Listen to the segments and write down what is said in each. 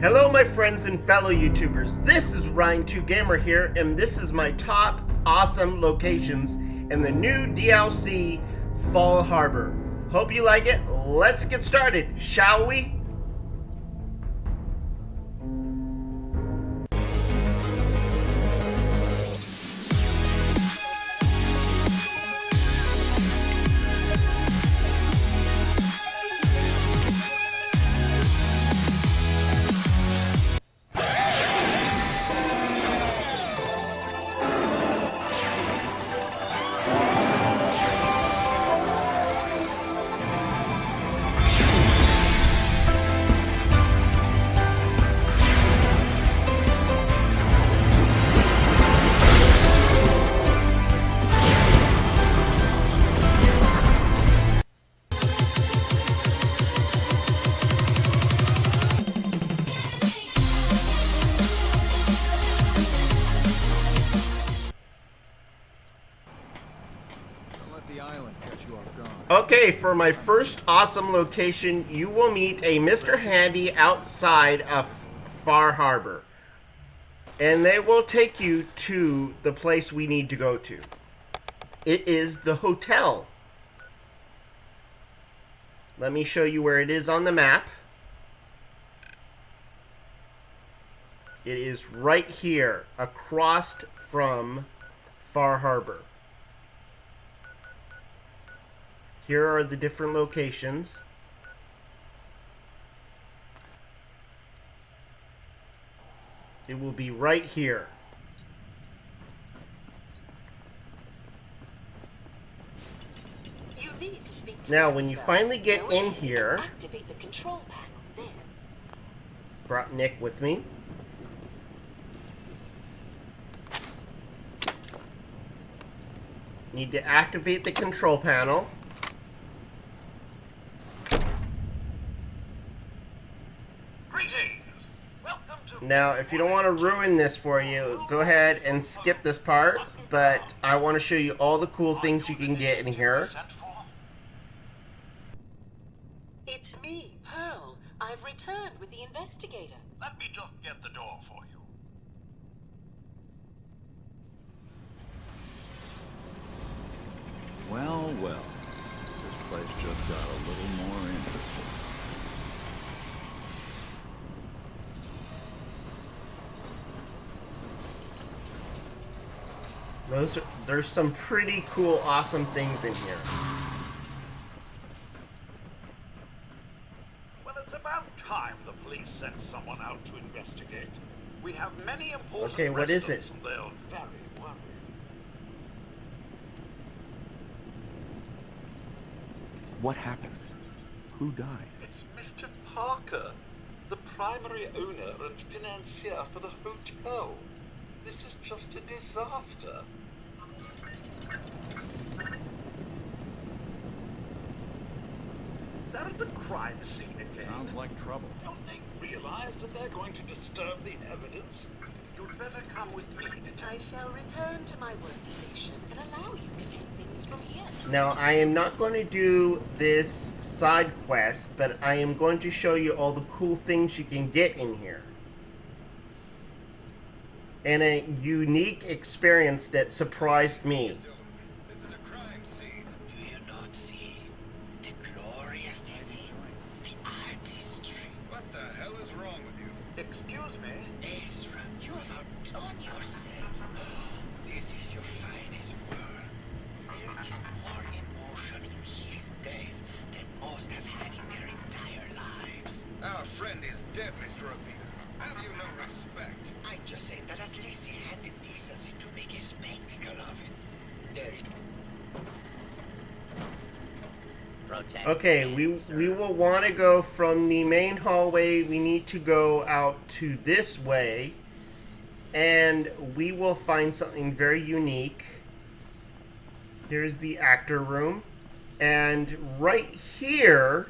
Hello my friends and fellow YouTubers, this is Ryan2Gamer here, and this is my top awesome locations in the new DLC Fall Harbor. Hope you like it. Let's get started, shall we? Okay, for my first awesome location, you will meet a Mr. Handy outside of Far Harbor. And they will take you to the place we need to go to. It is the hotel. Let me show you where it is on the map. It is right here, across from Far Harbor. Here are the different locations. It will be right here. You need to speak to now, when you finally get in here, activate the control panel there. Brought Nick with me. Need to activate the control panel. Now, if you don't want to ruin this for you, go ahead and skip this part, but I want to show you all the cool things you can get in here. It's me, Pearl. I've returned with the investigator. Let me just get the door for you. Well, well. This place just got a little more interesting. There's some pretty cool, awesome things in here. Well, it's about time the police sent someone out to investigate. We have many important Okay, what is residents, it? and they're very worried. What happened? Who died? It's Mr. Parker, the primary owner and financier for the hotel. This is just a disaster. They're at the crime scene again. Sounds like trouble. Don't they realize that they're going to disturb the evidence? You'd better come with me, I shall return to my workstation and allow you to take things from here. Now, I am not going to do this side quest, but I am going to show you all the cool things you can get in here. And a unique experience that surprised me. This is a crime scene. Do you not see the glorious setting, the artistry? What the hell is wrong with you? Excuse me? Ezra, you have outdone yourself. This is your finest work. There is more emotion in his death than most have had in their entire lives. Our friend is dead, Mr. O'Peter. Have you no respect? I'm just saying that at least he had the decency to make a spectacle of it. There is... Okay, we will want to go from the main hallway. We need to go out to this way, and we will find something very unique. Here's the actor room, and right here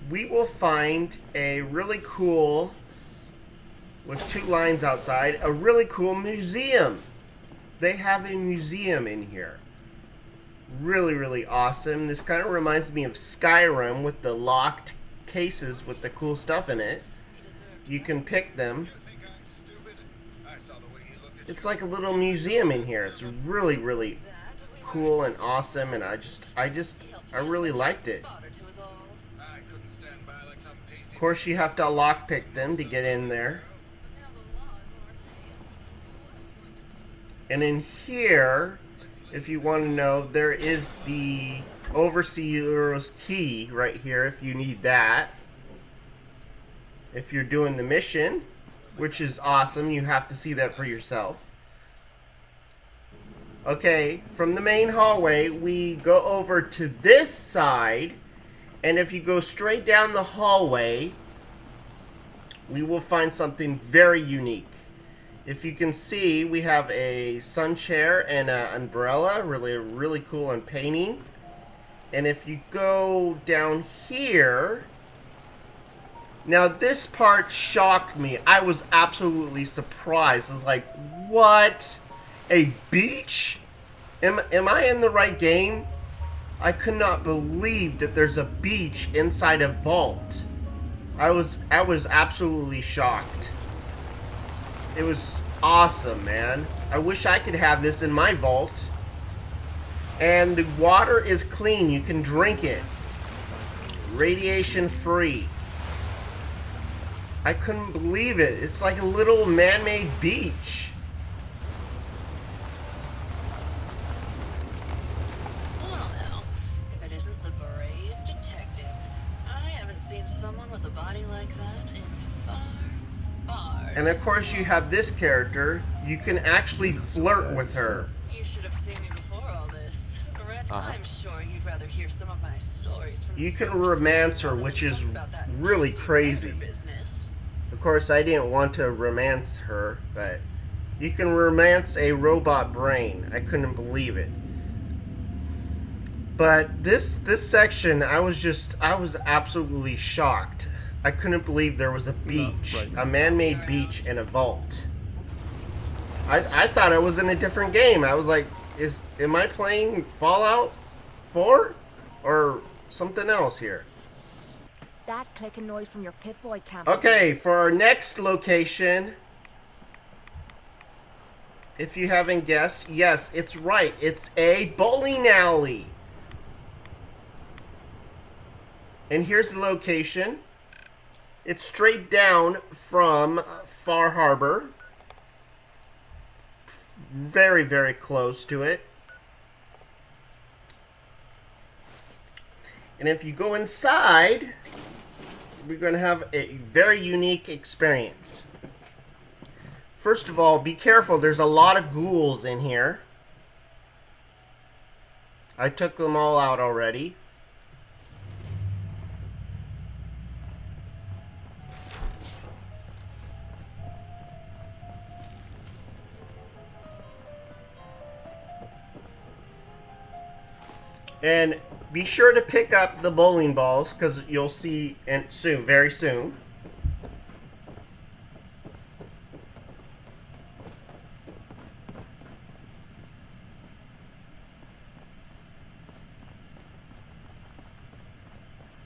we will find a really cool, with two lines outside, a really cool museum. They have a museum in here. Really, really awesome. This kind of reminds me of Skyrim with the locked cases with the cool stuff in it. you can pick them. You think I'm stupid? I saw the way he looked at It's you. like a little museum in here. It's really, really cool and awesome, and I really liked it. I couldn't stand by like some pasty. Of course, you have to lockpick them to get in there. And in here, if you want to know, there is the Overseer's key right here if you need that. If you're doing the mission, which is awesome, you have to see that for yourself. Okay, from the main hallway, we go over to this side, and if you go straight down the hallway, we will find something very unique. If you can see, we have a sun chair and an umbrella, really cool and painting. And if you go down here, now this part shocked me. I was absolutely surprised. I was like, what? A beach? Am I in the right game? I could not believe that there's a beach inside a vault. I was absolutely shocked. It was awesome, man. I wish I could have this in my vault. And the water is clean. You can drink it. Radiation free. I couldn't believe it. It's like a little man-made beach. Well now, if it isn't the brave detective, I haven't seen someone with a body like that in far And of course you have this character. You can actually flirt with her. You should have seen me before all this. Red, I'm sure you'd rather hear some of my stories from You the can source romance her, than which talk is about that really nasty crazy. vendor business. Of course, I didn't want to romance her, but you can romance a robot brain. I couldn't believe it. But this section, I was absolutely shocked. I couldn't believe there was a beach, a man-made beach in a vault. I thought I was in a different game. I was like, am I playing Fallout 4 or something else here? That clicking noise from your Pip-Boy camp. Okay, for our next location, if you haven't guessed, yes, it's right. It's a bowling alley. And here's the location. It's straight down from Far Harbor. Very, very close to it. And if you go inside, we're going to have a very unique experience. First of all, be careful. There's a lot of ghouls in here. I took them all out already. And be sure to pick up the bowling balls, because you'll see soon, very soon.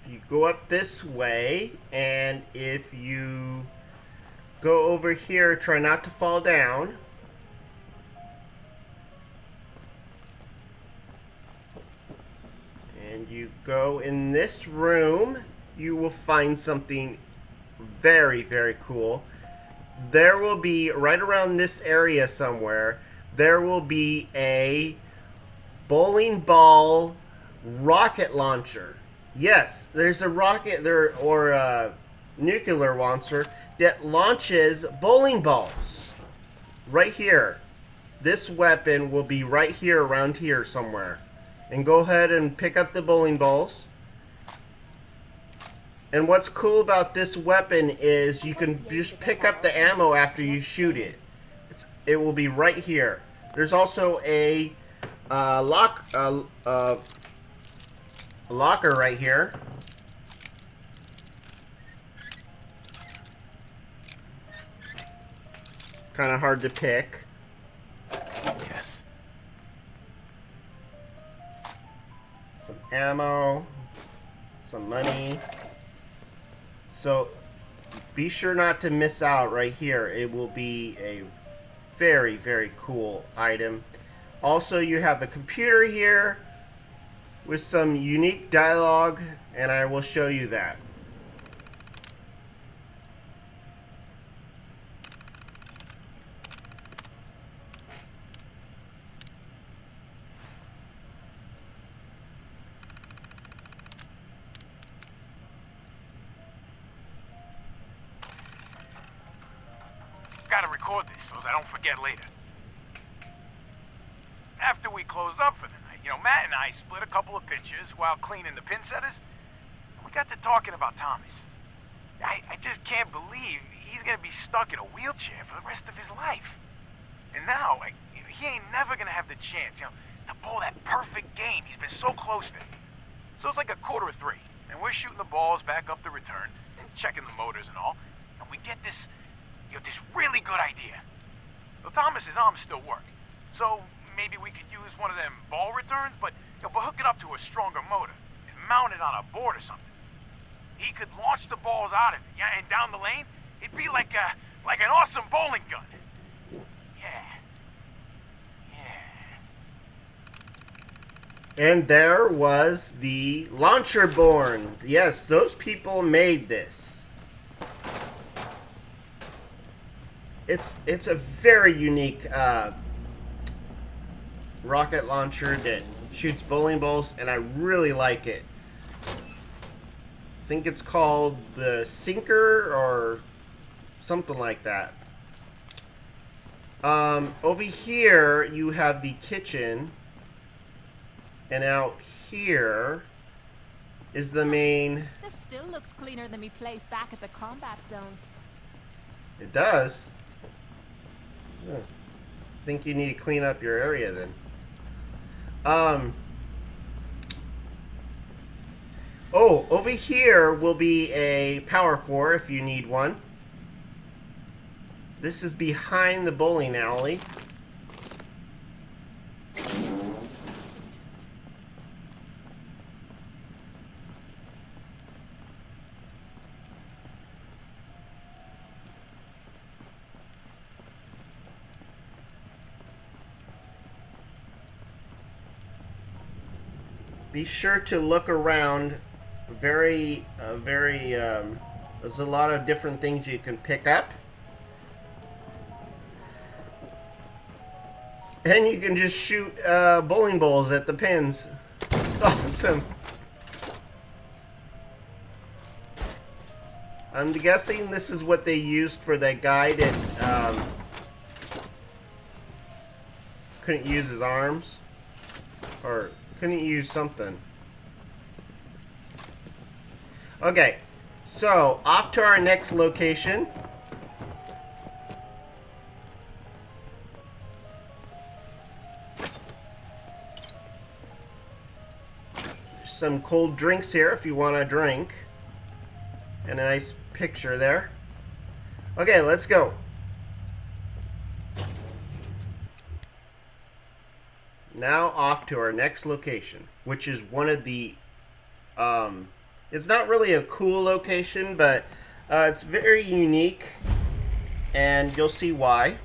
You go up this way, and if you go over here, try not to fall down. And you go in this room, you will find something very, very cool. There will be, right around this area somewhere, there will be a bowling ball rocket launcher. Yes, there's a rocket there, or a nuclear launcher that launches bowling balls. Right here. This weapon will be right here, around here somewhere. And go ahead and pick up the bowling balls. And what's cool about this weapon is you can just pick up the ammo after you shoot it. It will be right here. There's also a locker right here. Kind of hard to pick. Yes. Some ammo, some money. So be sure not to miss out right here. It will be a very, very cool item. Also, you have a computer here with some unique dialogue, and I will show you that. Gotta record this so I don't forget later. After we closed up for the night, Matt and I split a couple of pictures while cleaning the pin setters. We got to talking about Thomas. I just can't believe he's gonna be stuck in a wheelchair for the rest of his life. And now, he ain't never gonna have the chance, to pull that perfect game he's been so close to. So it's like 2:45, and we're shooting the balls back up the return and checking the motors and all, and we get this really good idea. Well, Thomas's arms still work, so maybe we could use one of them ball returns, but hook it up to a stronger motor and mount it on a board or something. He could launch the balls out of it, yeah, and down the lane, it'd be like an awesome bowling gun. Yeah. And there was the launcher born. Yes, those people made this. It's a very unique rocket launcher that shoots bowling balls, and I really like it. I think it's called the Sinker or something like that. Over here you have the kitchen, and out here is the main. This still looks cleaner than me place back at the combat zone. It does. I think you need to clean up your area then. Oh, over here will be a power core if you need one. This is behind the bowling alley. Be sure to look around. There's a lot of different things you can pick up. And you can just shoot bowling balls at the pins. It's awesome. I'm guessing this is what they used for that guy that couldn't use his arms. Or couldn't use something. Okay, so off to our next location. Some cold drinks here if you want a drink. And a nice picture there. Okay, let's go. Now off to our next location, which is one of the it's not really a cool location, but it's very unique, and you'll see why.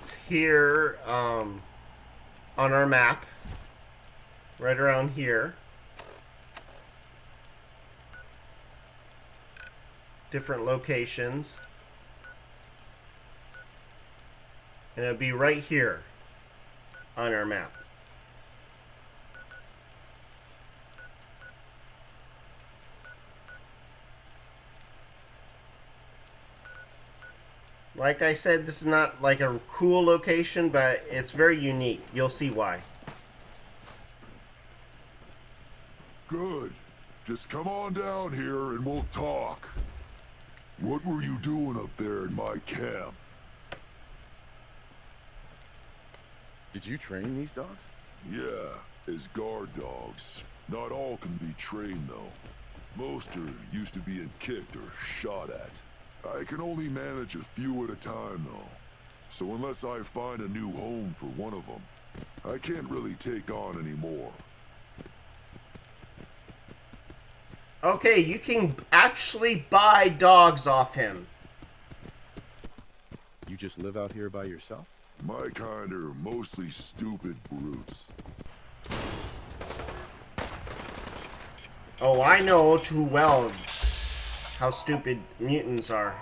It's here on our map, right around here. Different locations, and it'll be right here on our map. Like I said, this is not like a cool location, but it's very unique. You'll see why. Good. Just come on down here and we'll talk. What were you doing up there in my camp? Did you train these dogs? Yeah, as guard dogs. Not all can be trained, though. Most are used to being kicked or shot at. I can only manage a few at a time, though. so unless I find a new home for one of them, I can't really take on any more. Okay, you can actually buy dogs off him. You just live out here by yourself? My kind are mostly stupid brutes. Oh, I know too well how stupid mutants are.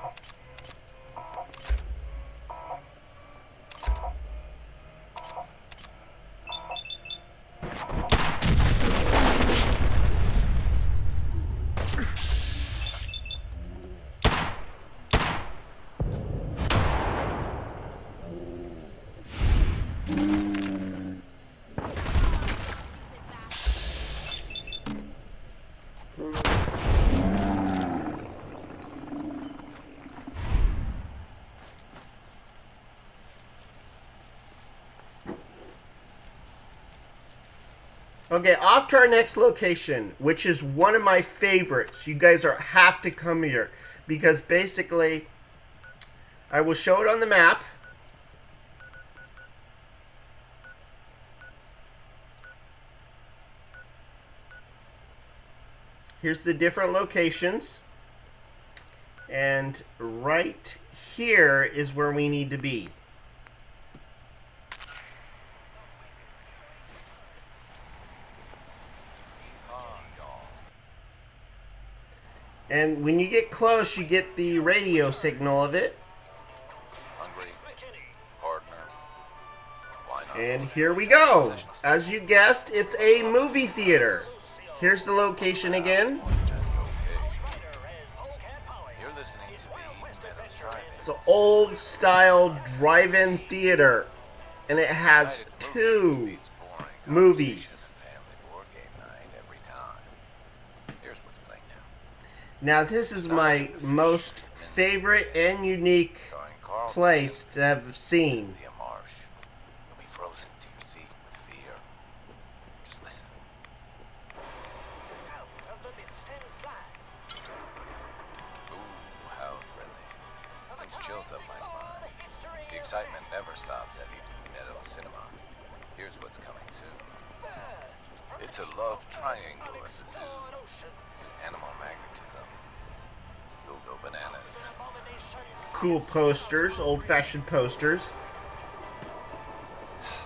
Okay, off to our next location, which is one of my favorites. You guys have to come here because basically, I will show it on the map. Here's the different locations, and right here is where we need to be. And when you get close, you get the radio signal of it. Hungry, partner. Why not? And here we go. As you guessed, it's a movie theater. Here's the location again. It's an old style drive-in theater. And it has 2 movies. Now this is my most favorite and unique place to have seen. Chills up my spine. The excitement never stops at Meadow Cinema. Here's what's coming soon. It's a love triangle at the zoo. Animal magnetism. You'll go bananas. Cool posters, old-fashioned posters.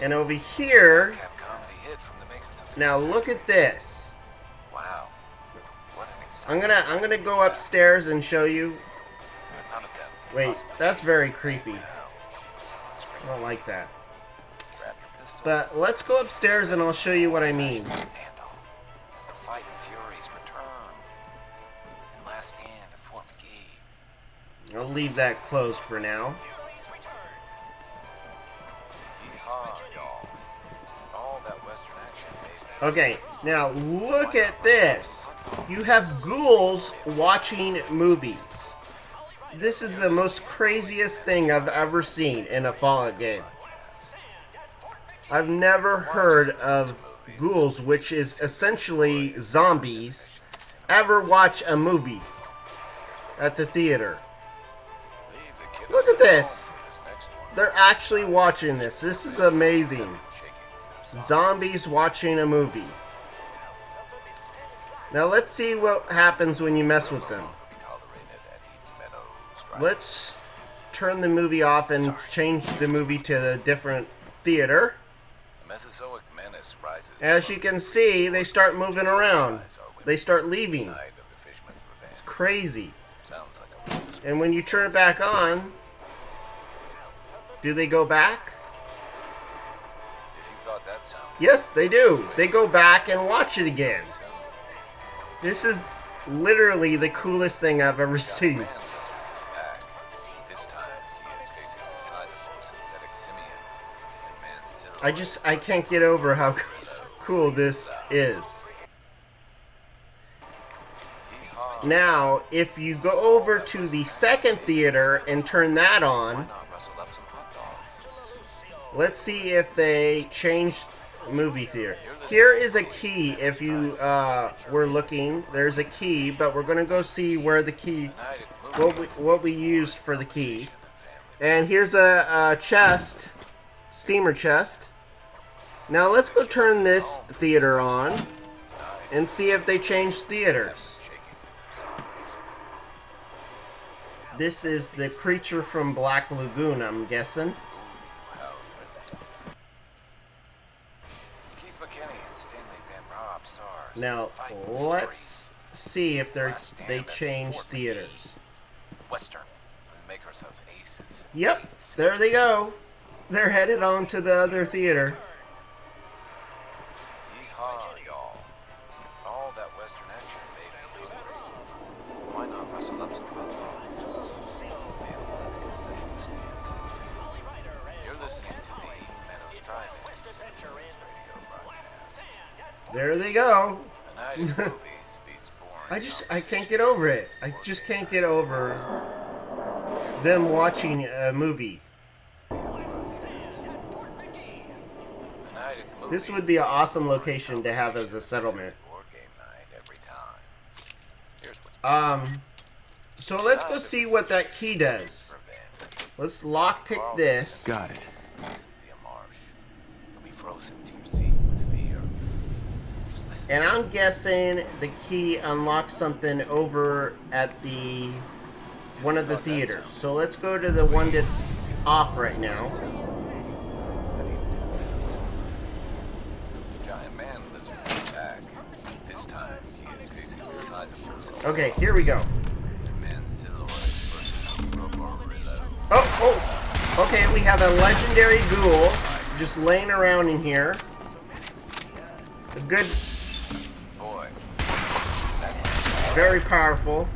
And over here, now look at this. Wow. What an exciting. I'm gonna go upstairs and show you. Wait, that's very creepy. I don't like that. But let's go upstairs and I'll show you what I mean. As the fighting furies return. And last stand at Fort McGee. I'll leave that closed for now. Yeehaw, y'all. All that western action made. Okay, now look at this. You have ghouls watching movies. This is the most craziest thing I've ever seen in a Fallout game. I've never heard of ghouls, which is essentially zombies, ever watch a movie at the theater. Look at this. They're actually watching this. This is amazing. Zombies watching a movie. Now let's see what happens when you mess with them. Let's turn the movie off and change the movie to a different theater. As you can see, they start moving around. They start leaving. It's crazy. And when you turn it back on, do they go back? Yes, they do. They go back and watch it again. This is literally the coolest thing I've ever seen. I can't get over how cool this is. Now, if you go over to the second theater and turn that on, let's see if they change movie theater. Here is a key if you were looking. There's a key, but we're going to go see where the key, what we used for the key. And here's a chest, steamer chest. Now let's go turn this theater on and see if they changed theaters. This is the creature from Black Lagoon, I'm guessing. Now let's see if they changed theaters. Western, makers of aces. Yep, there they go. They're headed on to the other theater. Yeehaw, y'all. All that Western action made me hungry. Why not rustle up some hot dogs? Available at the concession stand. You're listening to the Meadows Drive-In radio broadcast. There they go. A night at the movies beats boring I can't get over it. I just can't get over them watching a movie. This would be an awesome location to have as a settlement. So let's go see what that key does. Let's lockpick this. Got it. And I'm guessing the key unlocks something over at the one of the theaters. So let's go to the one that's off right now. Okay, here we go. Oh! Okay, we have a legendary ghoul just laying around in here. A good... Very powerful.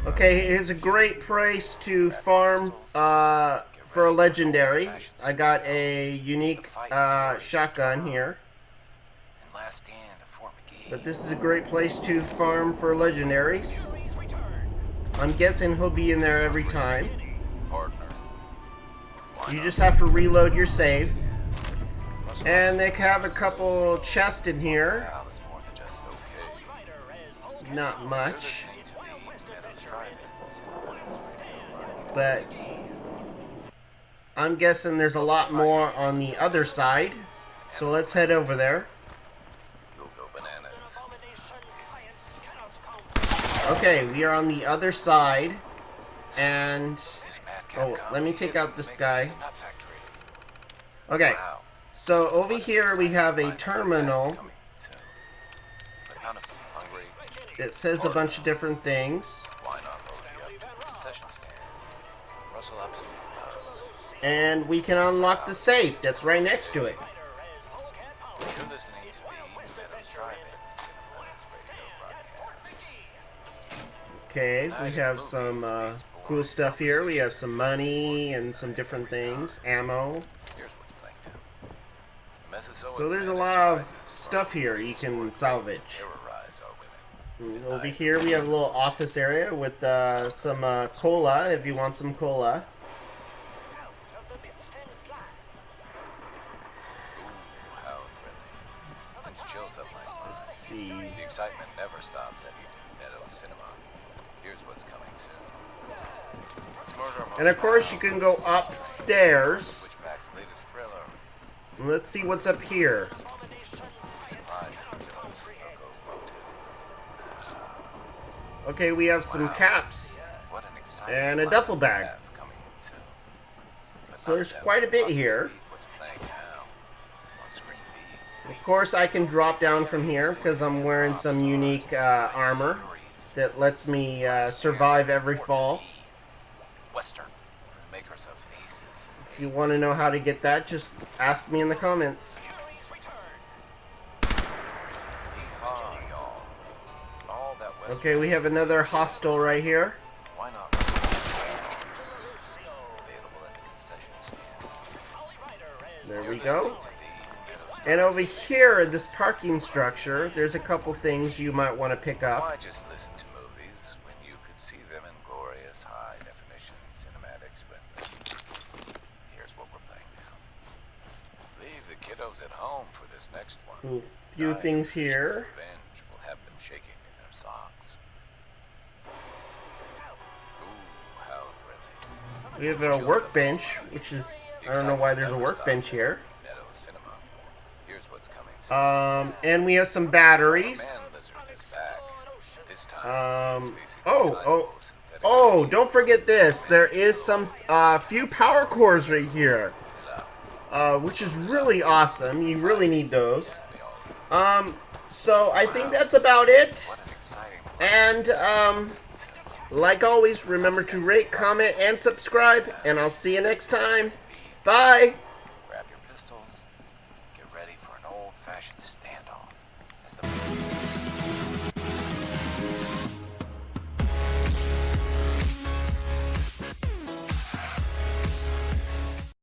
Okay, here's a great place to farm for a legendary. I got a unique shotgun here. But this is a great place to farm for legendaries. I'm guessing he'll be in there every time. You just have to reload your save. And they have a couple chests in here. Not much. But I'm guessing there's a lot more on the other side. So let's head over there. Okay, we are on the other side. And... oh, let me take out this guy. Okay. So over here we have a terminal. It says a bunch of different things. And we can unlock the safe that's right next to it. Okay, we have some cool stuff here. We have some money and some different things. Ammo. So there's a lot of stuff here you can salvage. Over here we have a little office area with some cola if you want some cola. Let's see. The excitement never stops at Meadows Cinema. Here's what's coming soon. And of course you can go upstairs. Let's see what's up here. Okay, we have some caps and a duffel bag. So there's quite a bit here. Of course, I can drop down from here because I'm wearing some unique armor that lets me survive every fall. If you want to know how to get that, just ask me in the comments. Okay, we have another hostel right here. There we go. And over here in this parking structure, there's a couple things you might want to pick up. Why just listen to movies when you could see them in glorious high definition cinematic splendor? Here's what we're playing now. Leave the kiddos at home for this next one. A few things here. Revenge will have them shaking in their socks. We have a workbench, which is, I don't know why there's a workbench here. Here's what's coming soon. And we have some batteries. Man lizard is back. This time, he's facing a Oh, sizable synthetic oh, sea. don't forget this. There is some, few power cores right here. Which is really awesome. You really need those. So I think that's about it. What an exciting And, like always, remember to rate, comment, and subscribe. And I'll see you next time. Bye. Grab your pistols. Get ready for an old-fashioned standoff.